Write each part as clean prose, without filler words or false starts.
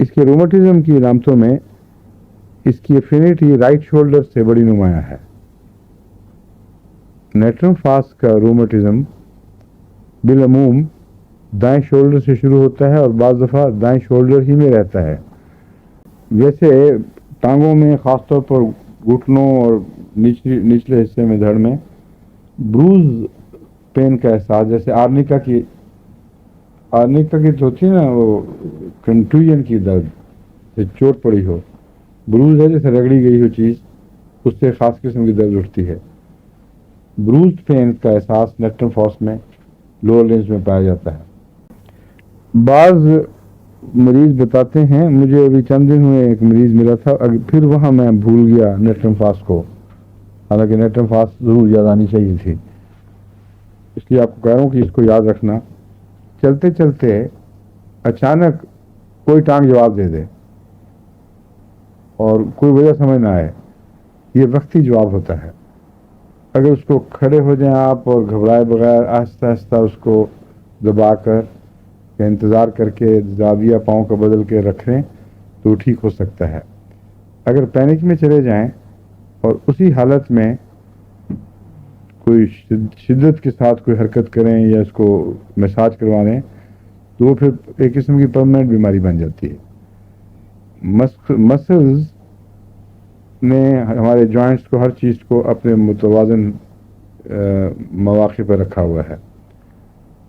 اس کے رومٹزم کی علامتوں میں اس کی افینٹی رائٹ شولڈر سے بڑی نمایاں ہے۔ نیٹرم فاس کا رومٹزم بالعموم دائیں شولڈر سے شروع ہوتا ہے اور بعض دفعہ دائیں شولڈر ہی میں رہتا ہے۔ ویسے ٹانگوں میں خاص طور پر گھٹنوں اور نچلے حصے میں دھڑ میں بروز پین کا احساس، جیسے آرنیکا کی ہوتی ہے نا، وہ کنٹوژن کی درد سے چوٹ پڑی ہو، بروز ہے جیسے رگڑی گئی ہو چیز، اس سے خاص قسم کی درد اٹھتی ہے۔ بروز پین کا احساس نیٹرم فاس میں لوور لمبس میں پایا جاتا ہے۔ بعض مریض بتاتے ہیں، مجھے ابھی چند دن ہوئے ایک مریض ملا تھا، پھر وہاں میں بھول گیا نیٹرم فاس کو، حالانکہ نیٹرم فاس ضرور یاد آنی چاہیے تھی۔ اس لیے آپ کو کہہ رہا ہوں کہ اس کو یاد رکھنا۔ چلتے چلتے اچانک کوئی ٹانگ جواب دے دے اور کوئی وجہ سمجھ نہ آئے، یہ وقتی جواب ہوتا ہے۔ اگر اس کو کھڑے ہو جائیں آپ اور گھبرائے بغیر آہستہ آہستہ اس کو دبا کر یا انتظار کر کے زاویہ پاؤں کا بدل کے رکھیں تو ٹھیک ہو سکتا ہے۔ اگر پینک میں چلے جائیں اور اسی حالت میں کوئی شدت کے ساتھ کوئی حرکت کریں یا اس کو مساج کروا لیں تو وہ پھر ایک قسم کی پرماننٹ بیماری بن جاتی ہے۔ مسلز نے ہمارے جوائنٹس کو، ہر چیز کو اپنے متوازن مواقع پر رکھا ہوا ہے۔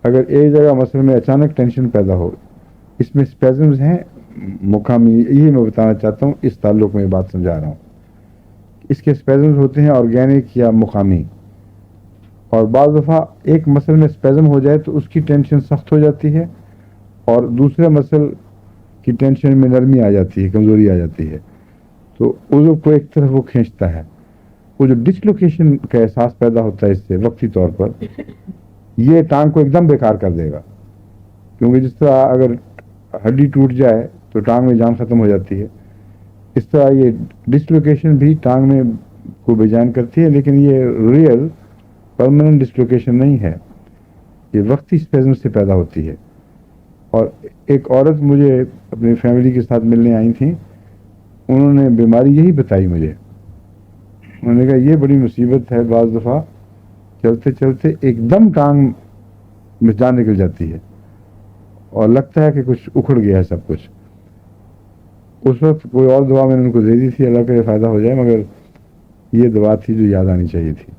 اگر ایک جگہ مسل میں اچانک ٹینشن پیدا ہو، اس میں اسپیزمز ہیں مقامی، یہی میں بتانا چاہتا ہوں، اس تعلق میں یہ بات سمجھا رہا ہوں۔ اس کے اسپیزمز ہوتے ہیں آرگینک یا مقامی، اور بعض دفعہ ایک مسل میں اسپیزم ہو جائے تو اس کی ٹینشن سخت ہو جاتی ہے اور دوسرے مسل کی ٹینشن میں نرمی آ جاتی ہے، کمزوری آ جاتی ہے، تو عضو کو ایک طرف وہ کھینچتا ہے۔ وہ جو ڈسلوکیشن کا احساس پیدا ہوتا ہے اس سے وقتی طور پر، یہ ٹانگ کو ایک دم بیکار کر دے گا، کیونکہ جس طرح اگر ہڈی ٹوٹ جائے تو ٹانگ میں جان ختم ہو جاتی ہے، اس طرح یہ ڈسلوکیشن بھی ٹانگ میں کو بے جان کرتی ہے، لیکن یہ ریئل پرماننٹ ڈسلوکیشن نہیں ہے، یہ وقتی اسپیزم سے پیدا ہوتی ہے۔ اور ایک عورت مجھے اپنی فیملی کے ساتھ ملنے آئی تھیں، انہوں نے بیماری یہی بتائی مجھے۔ انہوں نے کہا یہ بڑی مصیبت ہے، بعض دفعہ چلتے چلتے ایک دم ٹانگ میں جان نکل جاتی ہے اور لگتا ہے کہ کچھ اکھڑ گیا ہے سب کچھ۔ اس وقت کوئی اور دوا میں نے ان کو دے دی تھی، اللہ کا فائدہ ہو جائے، مگر یہ دوا تھی جو یاد آنی چاہیے تھی۔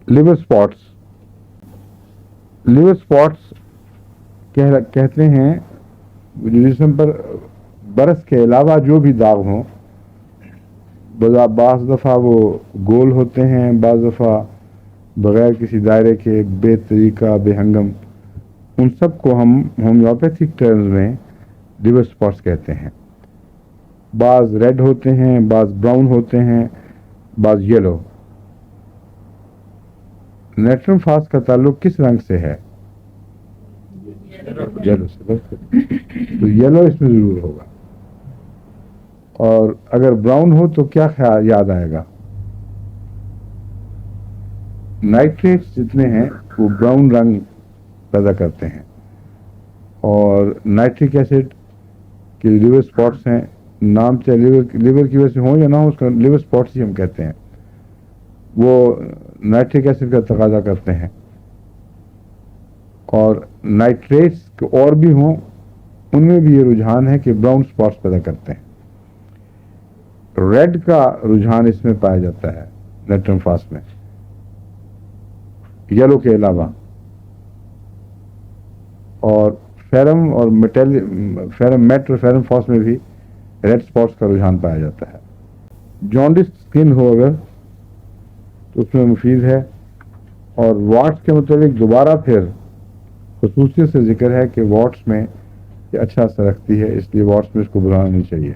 لیور سپاٹس کہتے ہیں جسم پر برس کے علاوہ جو بھی داغ ہوں، بعض دفعہ وہ گول ہوتے ہیں، بعض دفعہ بغیر کسی دائرے کے، بے طریقہ، بے ہنگم، ان سب کو ہم ہومیوپیتھک ٹرمز میں لیور سپاٹس کہتے ہیں۔ بعض ریڈ ہوتے ہیں، بعض براؤن ہوتے ہیں، بعض یلو۔ نیٹرم فاس کا تعلق کس رنگ سے ہے؟ یلو سے، تو یلو اس میں ضرور ہوگا۔ اور اگر براؤن ہو تو کیا خیال یاد آئے گا؟ نائٹریٹس جتنے ہیں وہ براؤن رنگ پیدا کرتے ہیں، اور نائٹرک ایسڈ کے لیور سپاٹس ہیں، نام چاہے لیور کی وجہ سے ہوں یا نہ ہو، اس کا لیور سپاٹس ہی ہم کہتے ہیں، وہ نائٹرک ایسڈ کا تقاضا کرتے ہیں۔ اور نائٹریٹس اور بھی ہوں، ان میں بھی یہ رجحان ہے کہ براؤن سپاٹس پیدا کرتے ہیں۔ ریڈ کا رجحان اس میں پایا جاتا ہے نیٹرم فاس میں، یلو کے علاوہ، اور فیرم اور میٹ اور فیرم فاس میں بھی ریڈ سپاٹس کا رجحان پایا جاتا ہے۔ جانڈس اسکن ہو اگر تو اس میں مفید ہے۔ اور واٹس کے متعلق دوبارہ پھر خصوصیت سے ذکر ہے کہ واٹس میں یہ اچھا اثر رکھتی ہے، اس لیے واٹس میں اس کو بلانا نہیں چاہیے۔